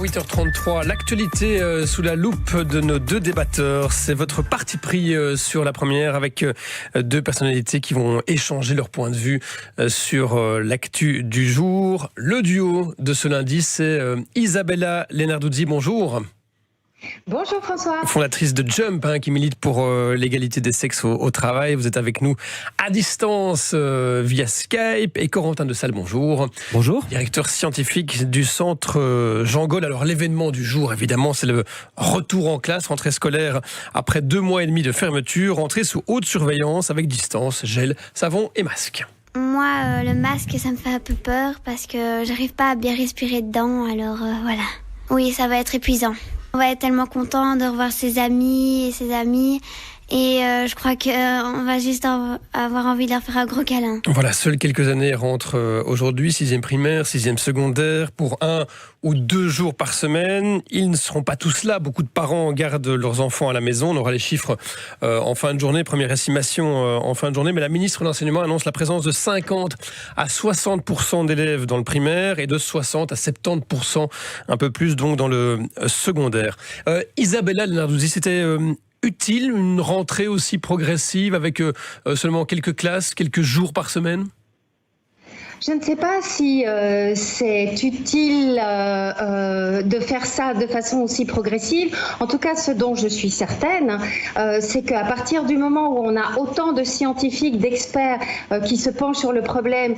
8h33, l'actualité sous la loupe de nos deux débatteurs. C'est votre parti pris sur la première avec deux personnalités qui vont échanger leur point de vue sur l'actu du jour. Le duo de ce lundi, c'est Isabella Lenarduzzi, bonjour. Bonjour François. Fondatrice de Jump, qui milite pour l'égalité des sexes au travail. Vous êtes avec nous à distance via Skype. Et Corentin de Sales, bonjour. Bonjour. Directeur scientifique du centre Jean Gaulle. Alors l'événement du jour, évidemment, c'est le retour en classe, rentrée scolaire après 2 mois et demi de fermeture, rentrée sous haute surveillance avec distance, gel, savon et masque. Moi, le masque, ça me fait un peu peur parce que j'arrive pas à bien respirer dedans, alors voilà. Oui, ça va être épuisant. On va être tellement content de revoir ses amis et ses amies. Et je crois qu'on va juste avoir envie de leur faire un gros câlin. Voilà, seules quelques années rentrent aujourd'hui, 6e primaire, 6e secondaire, pour 1 ou 2 jours par semaine. Ils ne seront pas tous là. Beaucoup de parents gardent leurs enfants à la maison. On aura les chiffres en fin de journée, première estimation en fin de journée. Mais la ministre de l'Enseignement annonce la présence de 50 à 60% d'élèves dans le primaire et de 60 à 70%, un peu plus donc dans le secondaire. Isabella Lenarduzzi, c'était utile, une rentrée aussi progressive avec seulement quelques classes, quelques jours par semaine? Je ne sais pas si c'est utile de faire ça de façon aussi progressive. En tout cas, ce dont je suis certaine, c'est qu'à partir du moment où on a autant de scientifiques, d'experts qui se penchent sur le problème,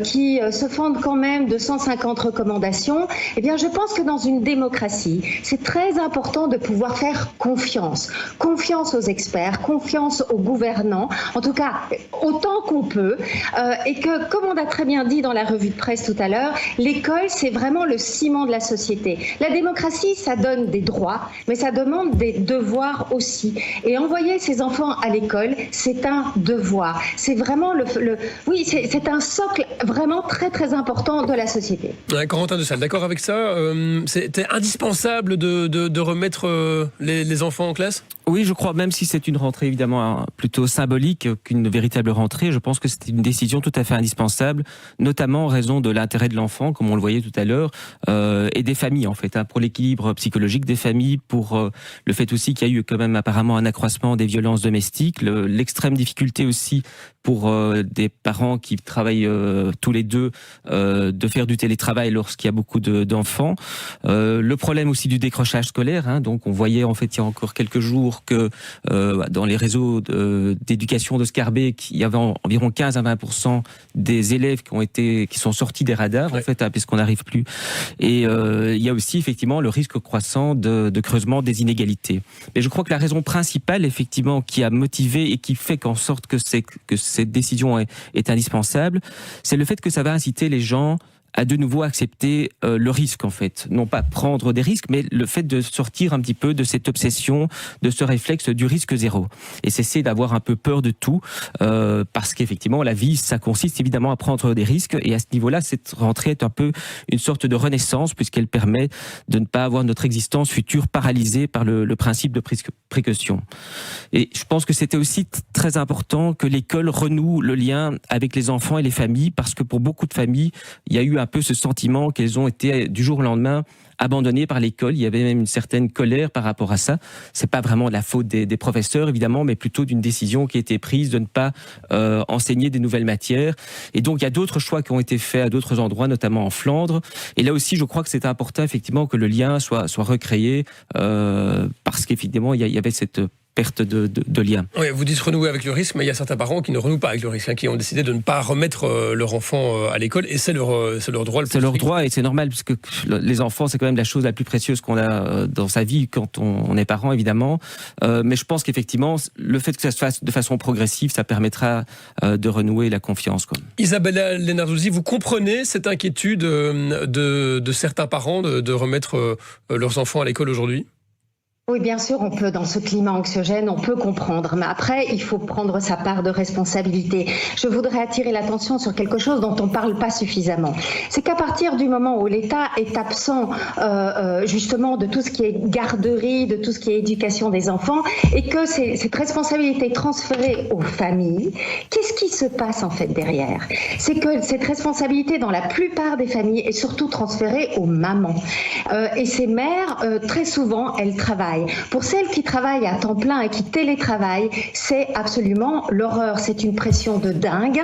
qui se fondent quand même de 150 recommandations, eh bien, je pense que dans une démocratie, c'est très important de pouvoir faire confiance. Confiance aux experts, confiance aux gouvernants, en tout cas autant qu'on peut, et que, comme on a très bien dit dans la revue de presse tout à l'heure, l'école, c'est vraiment le ciment de la société. La démocratie, ça donne des droits, mais ça demande des devoirs aussi. Et envoyer ses enfants à l'école, c'est un devoir. C'est vraiment oui, c'est un socle vraiment très très important de la société. Corentin de Sales, d'accord avec ça? C'était indispensable de remettre les enfants en classe? Oui, je crois, même si c'est une rentrée évidemment plutôt symbolique qu'une véritable rentrée, je pense que c'était une décision tout à fait indispensable, notamment en raison de l'intérêt de l'enfant, comme on le voyait tout à l'heure, et des familles en fait, pour l'équilibre psychologique des familles, pour le fait aussi qu'il y a eu quand même apparemment un accroissement des violences domestiques, l'extrême difficulté aussi pour des parents qui travaillent tous les deux de faire du télétravail lorsqu'il y a beaucoup d'enfants, le problème aussi du décrochage scolaire, donc on voyait en fait il y a encore quelques jours que dans les réseaux d'éducation de Scarbeck, il y avait environ 15 à 20% des élèves qui sont sortis des radars, en fait, puisqu'on n'arrive plus. Et il y a aussi effectivement le risque croissant de creusement des inégalités. Mais je crois que la raison principale, effectivement, qui a motivé et qui fait qu'en sorte que cette décision est indispensable, c'est le fait que ça va inciter les gens à de nouveau accepter le risque en fait, non pas prendre des risques, mais le fait de sortir un petit peu de cette obsession, de ce réflexe du risque zéro, et cesser d'avoir un peu peur de tout, parce qu'effectivement la vie, ça consiste évidemment à prendre des risques, et à ce niveau-là, cette rentrée est un peu une sorte de renaissance, puisqu'elle permet de ne pas avoir notre existence future paralysée par le principe de précaution. Et je pense que c'était aussi très important que l'école renoue le lien avec les enfants et les familles, parce que pour beaucoup de familles, il y a eu un peu ce sentiment qu'elles ont été du jour au lendemain abandonnées par l'école. Il y avait même une certaine colère par rapport à ça. C'est pas vraiment de la faute des professeurs évidemment, mais plutôt d'une décision qui a été prise de ne pas enseigner des nouvelles matières. Et donc il y a d'autres choix qui ont été faits à d'autres endroits, notamment en Flandre. Et là aussi, je crois que c'est important effectivement que le lien soit recréé, parce qu'effectivement il y avait cette perte de lien. Oui, vous dites renouer avec le risque, mais il y a certains parents qui ne renouent pas avec le risque, qui ont décidé de ne pas remettre leur enfant à l'école, et c'est leur droit. C'est leur droit, et c'est normal, puisque les enfants, c'est quand même la chose la plus précieuse qu'on a dans sa vie quand on est parent, évidemment. Mais je pense qu'effectivement, le fait que ça se fasse de façon progressive, ça permettra de renouer la confiance, quoi. Isabella Lenarduzzi, vous comprenez cette inquiétude de certains parents de remettre leurs enfants à l'école aujourd'hui ? Oui, bien sûr, on peut, dans ce climat anxiogène, on peut comprendre. Mais après, il faut prendre sa part de responsabilité. Je voudrais attirer l'attention sur quelque chose dont on ne parle pas suffisamment. C'est qu'à partir du moment où l'État est absent, justement, de tout ce qui est garderie, de tout ce qui est éducation des enfants, et que cette responsabilité est transférée aux familles, qu'est-ce qui se passe en fait derrière ? C'est que cette responsabilité, dans la plupart des familles, est surtout transférée aux mamans. Et ces mères, très souvent, elles travaillent. Pour celles qui travaillent à temps plein et qui télétravaillent, c'est absolument l'horreur. C'est une pression de dingue.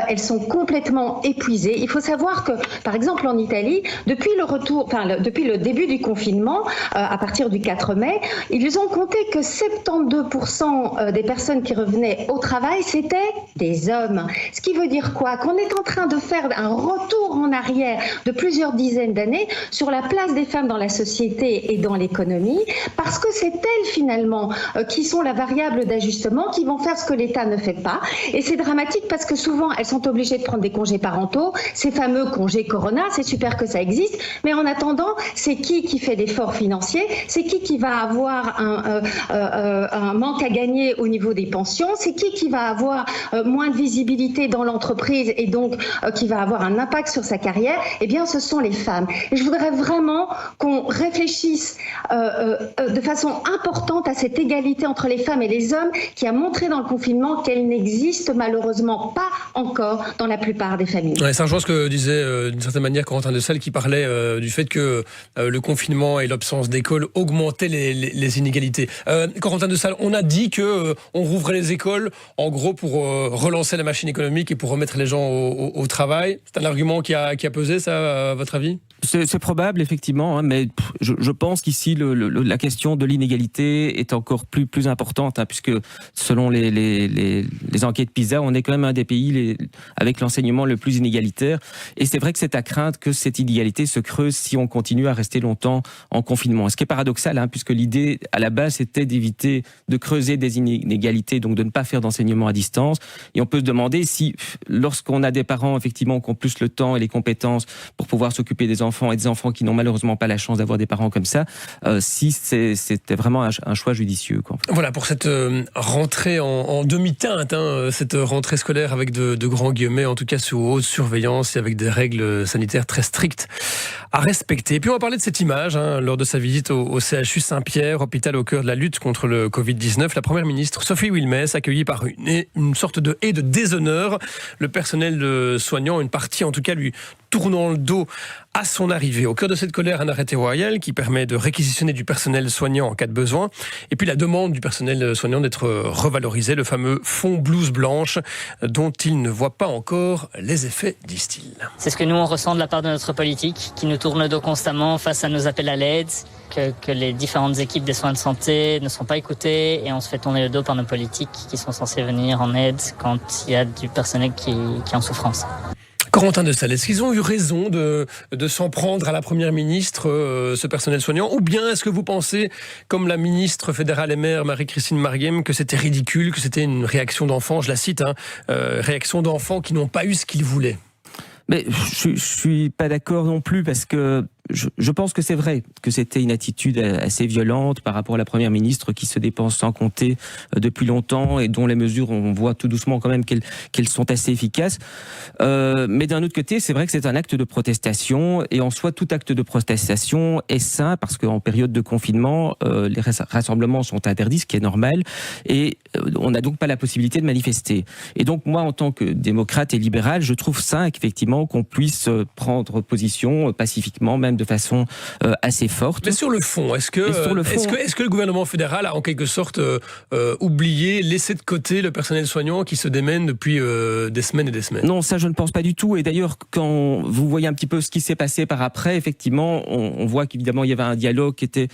Elles sont complètement épuisées. Il faut savoir que, par exemple, en Italie, depuis le début du confinement, à partir du 4 mai, ils ont compté que 72% des personnes qui revenaient au travail, c'était des hommes. Ce qui veut dire quoi ? Qu'on est en train de faire un retour en arrière de plusieurs dizaines d'années sur la place des femmes dans la société et dans l'économie, parce que c'est elles finalement qui sont la variable d'ajustement, qui vont faire ce que l'État ne fait pas. Et c'est dramatique parce que souvent elles sont obligées de prendre des congés parentaux, ces fameux congés Corona, c'est super que ça existe, mais en attendant, c'est qui fait l'effort financier, c'est qui va avoir un manque à gagner au niveau des pensions, c'est qui va avoir moins de visibilité dans l'entreprise et donc qui va avoir un impact sur sa carrière. Eh bien, ce sont les femmes. Et je voudrais vraiment qu'on réfléchisse de façon importante à cette égalité entre les femmes et les hommes qui a montré dans le confinement qu'elle n'existe malheureusement pas encore dans la plupart des familles. Ouais, ça rejoint ce que disait d'une certaine manière Corentin Desalle qui parlait du fait que le confinement et l'absence d'école augmentaient les inégalités. Corentin Desalle, on a dit que on rouvrait les écoles en gros pour relancer la machine économique et pour remettre les gens au travail. C'est un argument qui a pesé, ça, à votre avis ? C'est probable, effectivement, hein, mais je pense qu'ici, la question de l'inégalité est encore plus importante, hein, puisque selon les enquêtes PISA, on est quand même un des pays avec l'enseignement le plus inégalitaire. Et c'est vrai que c'est à craindre que cette inégalité se creuse si on continue à rester longtemps en confinement. Ce qui est paradoxal, hein, puisque l'idée, à la base, c'était d'éviter de creuser des inégalités, donc de ne pas faire d'enseignement à distance. Et on peut se demander si, lorsqu'on a des parents, effectivement, qui ont plus le temps et les compétences pour pouvoir s'occuper des enfants et des enfants qui n'ont malheureusement pas la chance d'avoir des parents comme ça, si c'était vraiment un choix judicieux, quoi. Voilà, pour cette rentrée en demi-teinte, hein, cette rentrée scolaire avec de grands guillemets, en tout cas sous haute surveillance et avec des règles sanitaires très strictes à respecter. Et puis on va parler de cette image, hein, lors de sa visite au CHU Saint-Pierre, hôpital au cœur de la lutte contre le Covid-19. La première ministre Sophie Wilmès, accueillie par une sorte de haie de déshonneur. Le personnel soignant, une partie en tout cas, lui tournant le dos à son arrivée. Au cœur de cette colère, un arrêté royal qui permet de réquisitionner du personnel soignant en cas de besoin. Et puis la demande du personnel soignant d'être revalorisé, le fameux fonds blouse blanche dont il ne voit pas encore les effets, disent-ils. C'est ce que nous on ressent de la part de notre politique qui nous tourne le dos constamment face à nos appels à l'aide, que les différentes équipes des soins de santé ne sont pas écoutées et on se fait tourner le dos par nos politiques qui sont censés venir en aide quand il y a du personnel qui est en souffrance. Corentin Desalle, est-ce qu'ils ont eu raison de s'en prendre à la Première ministre, ce personnel soignant, ou bien est-ce que vous pensez, comme la ministre fédérale et maire Marie-Christine Marguem, que c'était ridicule, que c'était une réaction d'enfants, je la cite, hein, réaction d'enfants qui n'ont pas eu ce qu'ils voulaient ? Mais je suis pas d'accord non plus, parce que je pense que c'est vrai que c'était une attitude assez violente par rapport à la Première ministre qui se dépense sans compter depuis longtemps et dont les mesures, on voit tout doucement quand même qu'elles sont assez efficaces. Mais d'un autre côté, c'est vrai que c'est un acte de protestation, et en soi, tout acte de protestation est sain parce qu'en période de confinement, les rassemblements sont interdits, ce qui est normal, et on n'a donc pas la possibilité de manifester. Et donc moi, en tant que démocrate et libéral, je trouve sain effectivement qu'on puisse prendre position pacifiquement, même de façon assez forte. Mais sur le fond, est-ce que le gouvernement fédéral a en quelque sorte oublié, laissé de côté le personnel soignant qui se démène depuis des semaines et des semaines ? Non, ça je ne pense pas du tout. Et d'ailleurs, quand vous voyez un petit peu ce qui s'est passé par après, effectivement, on voit qu'évidemment il y avait un dialogue qui était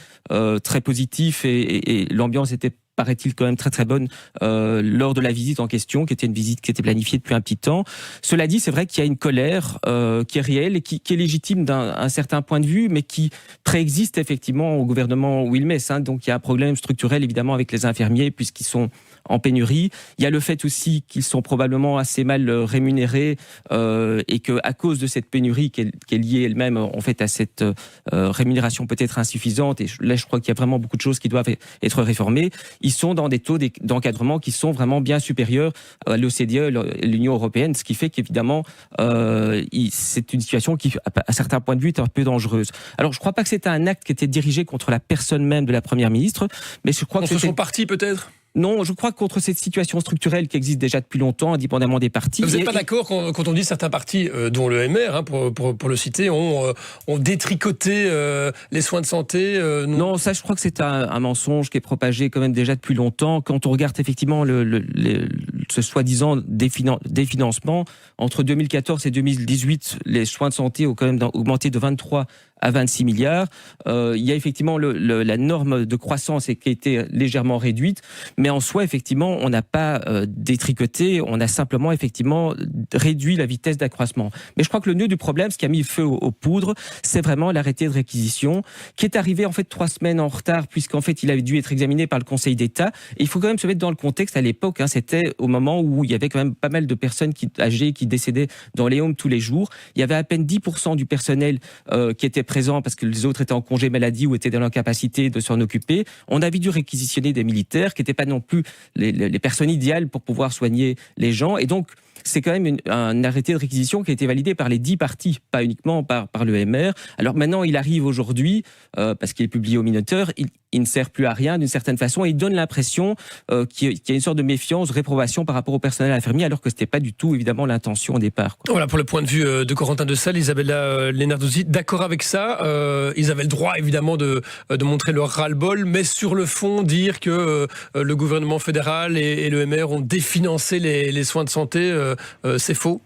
très positif et l'ambiance était paraît-il quand même très très bonne lors de la visite en question, qui était une visite qui était planifiée depuis un petit temps. Cela dit, c'est vrai qu'il y a une colère qui est réelle et qui est légitime d'un certain point de vue, mais qui préexiste effectivement au gouvernement Wilmès. Donc il y a un problème structurel évidemment avec les infirmiers puisqu'ils sont en pénurie. Il y a le fait aussi qu'ils sont probablement assez mal rémunérés et que à cause de cette pénurie qui est liée elle-même en fait à cette rémunération peut-être insuffisante, et là je crois qu'il y a vraiment beaucoup de choses qui doivent être réformées, ils sont dans des taux d'encadrement qui sont vraiment bien supérieurs à l'OCDE, l'Union européenne, ce qui fait qu'évidemment c'est une situation qui à certains points de vue est un peu dangereuse. Alors je ne crois pas que c'était un acte qui était dirigé contre la personne même de la Première ministre, mais je crois contre son parti peut-être. Non, je crois que contre cette situation structurelle qui existe déjà depuis longtemps, indépendamment des partis. Vous n'êtes pas d'accord quand on dit certains partis, dont le MR, pour le citer, ont détricoté les soins de santé Non, ça je crois que c'est un mensonge qui est propagé quand même déjà depuis longtemps. Quand on regarde effectivement ce soi-disant définancement, entre 2014 et 2018, les soins de santé ont quand même augmenté de 23 à 26 milliards. Il y a effectivement la norme de croissance qui a été légèrement réduite, mais en soi, effectivement, on n'a pas détricoté, on a simplement effectivement réduit la vitesse d'accroissement. Mais je crois que le nœud du problème, ce qui a mis le feu aux poudres, c'est vraiment l'arrêté de réquisition, qui est arrivé en fait 3 semaines en retard, puisqu'en fait il avait dû être examiné par le Conseil d'État. Et il faut quand même se mettre dans le contexte à l'époque, c'était au moment où il y avait quand même pas mal de personnes âgées qui décédaient dans les homes tous les jours. Il y avait à peine 10% du personnel qui était présent parce que les autres étaient en congé maladie ou étaient dans l'incapacité de s'en occuper. On avait dû réquisitionner des militaires qui n'étaient pas non plus les personnes idéales pour pouvoir soigner les gens. Et donc, c'est quand même un arrêté de réquisition qui a été validé par les 10 partis, pas uniquement par le MR. Alors maintenant, il arrive aujourd'hui, parce qu'il est publié au Moniteur, il ne sert plus à rien d'une certaine façon et il donne l'impression qu'il y a une sorte de méfiance, de réprobation par rapport au personnel infirmier, alors que ce n'était pas du tout évidemment l'intention au départ. Voilà pour le point de vue de Corentin Desailles, Isabella Lenarduzzi, d'accord avec ça. Ils avaient le droit évidemment de montrer leur ras-le-bol, mais sur le fond, dire que le gouvernement fédéral et le MR ont définancé les soins de santé, c'est faux.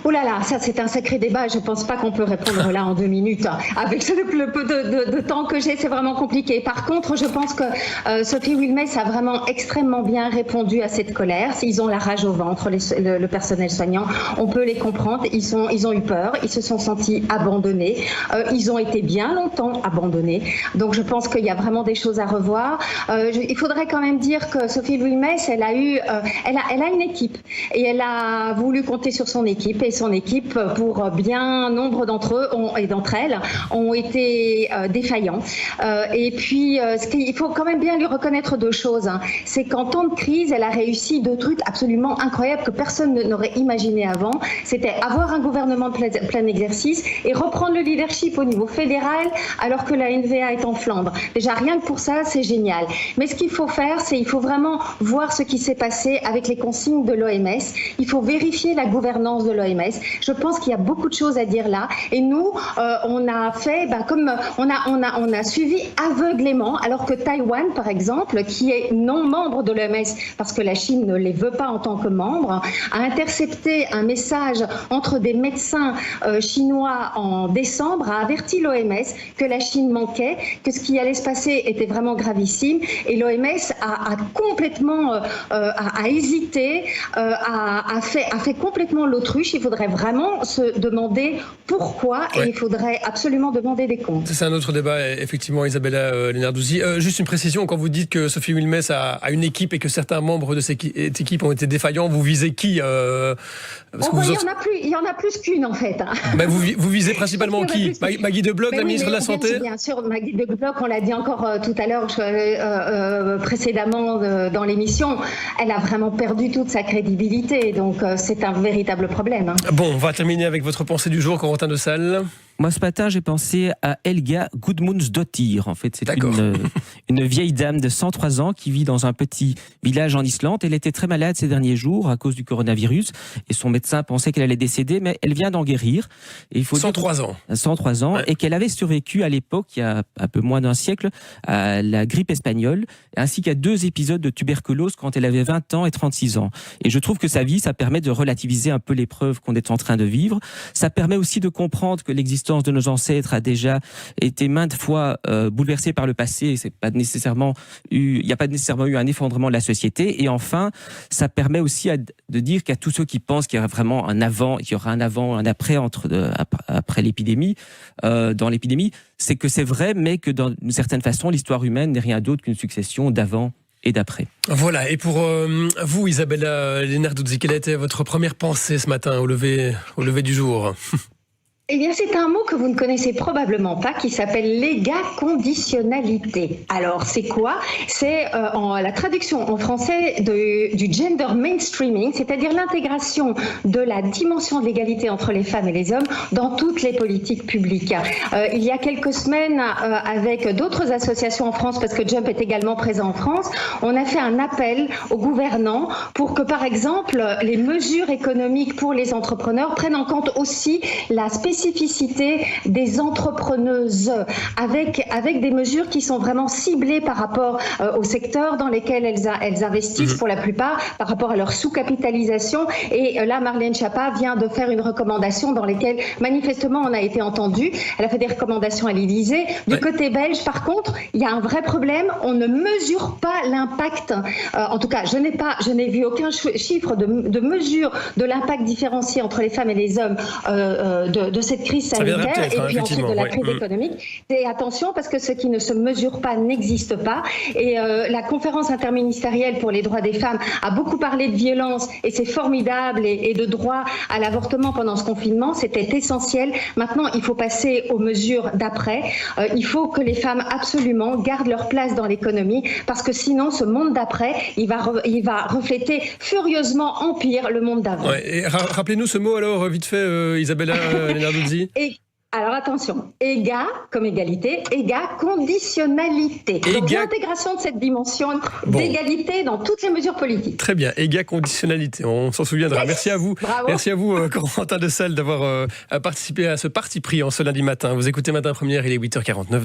Oh là là, ça c'est un sacré débat. Je ne pense pas qu'on peut répondre là en 2 minutes. Avec le peu de temps que j'ai, c'est vraiment compliqué. Par contre, je pense que Sophie Wilmès a vraiment extrêmement bien répondu à cette colère. Ils ont la rage au ventre, le personnel soignant. On peut les comprendre. Ils ont eu peur. Ils se sont sentis abandonnés. Ils ont été bien longtemps abandonnés. Donc je pense qu'il y a vraiment des choses à revoir. Il faudrait quand même dire que Sophie Wilmès, elle a une équipe et elle a voulu compter sur son équipe, et son équipe, pour bien nombre d'entre eux et d'entre elles, ont été défaillants. Et puis, il faut quand même bien lui reconnaître 2 choses. C'est qu'en temps de crise, elle a réussi 2 trucs absolument incroyables que personne n'aurait imaginé avant. C'était avoir un gouvernement de plein exercice et reprendre le leadership au niveau fédéral alors que la NVA est en Flandre. Déjà, rien que pour ça, c'est génial. Mais ce qu'il faut faire, c'est il faut vraiment voir ce qui s'est passé avec les consignes de l'OMS. Il faut vérifier la gouvernance de l'OMS. Je pense qu'il y a beaucoup de choses à dire là. Et nous, on a fait, comme on a suivi aveuglément, alors que Taïwan, par exemple, qui est non membre de l'OMS, parce que la Chine ne les veut pas en tant que membre, a intercepté un message entre des médecins chinois en décembre, a averti l'OMS que la Chine manquait, que ce qui allait se passer était vraiment gravissime. Et l'OMS a complètement a hésité, a fait complètement l'autruche. Il faudrait vraiment se demander pourquoi, et il faudrait absolument demander des comptes. C'est un autre débat, effectivement, Isabella Lenarduzzi. Juste une précision, quand vous dites que Sophie Wilmès a une équipe et que certains membres de cette équipe ont été défaillants, vous visez qui il y en a plus qu'une en fait. Ben vous visez principalement qui? Maggie de Bloch, la ministre de la Santé? Bien sûr, Maggie de Bloch, on l'a dit encore tout à l'heure précédemment dans l'émission, elle a vraiment perdu toute sa crédibilité, donc c'est un véritable problème. Bon, on va terminer avec votre pensée du jour, Corentin Desailles. Moi, ce matin, j'ai pensé à Helga Gudmundsdottir. En fait, c'est une vieille dame de 103 ans qui vit dans un petit village en Islande. Elle était très malade ces derniers jours à cause du coronavirus et son médecin pensait qu'elle allait décéder, mais elle vient d'en guérir. Et il faut 103 ans. 103 ans, ouais. Et qu'elle avait survécu à l'époque, il y a un peu moins d'un siècle, à la grippe espagnole, ainsi qu'à 2 épisodes de tuberculose quand elle avait 20 ans et 36 ans. Et je trouve que sa vie, ça permet de relativiser un peu l'épreuve qu'on est en train de vivre. Ça permet aussi de comprendre que l'existence l'existence de nos ancêtres a déjà été maintes fois bouleversée par le passé. Il n'y a pas nécessairement eu un effondrement de la société. Et enfin, ça permet aussi de dire qu'à tous ceux qui pensent qu'il y aura vraiment un avant, un après après l'épidémie, dans l'épidémie, c'est que c'est vrai, mais que d'une certaine façon, l'histoire humaine n'est rien d'autre qu'une succession d'avant et d'après. Voilà, et pour vous, Isabella Lenarduzzi, quelle a été votre première pensée ce matin au lever du jour? Eh bien, c'est un mot que vous ne connaissez probablement pas qui s'appelle l'égaconditionnalité. Alors, c'est quoi? C'est la traduction en français du gender mainstreaming, c'est-à-dire l'intégration de la dimension de l'égalité entre les femmes et les hommes dans toutes les politiques publiques. Il y a quelques semaines, avec d'autres associations en France, parce que Jump est également présent en France, on a fait un appel aux gouvernants pour que, par exemple, les mesures économiques pour les entrepreneurs prennent en compte aussi la spécificité des entrepreneuses avec des mesures qui sont vraiment ciblées par rapport au secteur dans lesquels elles investissent pour la plupart, par rapport à leur sous-capitalisation. Et là, Marlène Schiappa vient de faire une recommandation dans lesquelles manifestement on a été entendu. Elle a fait des recommandations à l'Élysée. Du côté belge, par contre, il y a un vrai problème. On ne mesure pas l'impact. En tout cas, je n'ai vu aucun chiffre de mesure de l'impact différencié entre les femmes et les hommes de cette crise sanitaire et puis ensuite de la crise économique. Et attention, parce que ce qui ne se mesure pas n'existe pas. Et la conférence interministérielle pour les droits des femmes a beaucoup parlé de violence et c'est formidable et de droit à l'avortement pendant ce confinement. C'était essentiel. Maintenant, il faut passer aux mesures d'après. Il faut que les femmes absolument gardent leur place dans l'économie parce que sinon, ce monde d'après, il va refléter furieusement en pire le monde d'avant. Ouais, et rappelez-nous ce mot alors, vite fait, Isabella Lenarduzzi. Alors attention, comme égalité, conditionnalité. Donc l'intégration de cette dimension d'égalité dans toutes les mesures politiques. Très bien, conditionnalité, on s'en souviendra. Yes. Merci à vous. Bravo. Merci à vous, Corentin Dessal, d'avoir participé à ce parti pris en ce lundi matin. Vous écoutez Matin Première, il est 8h49.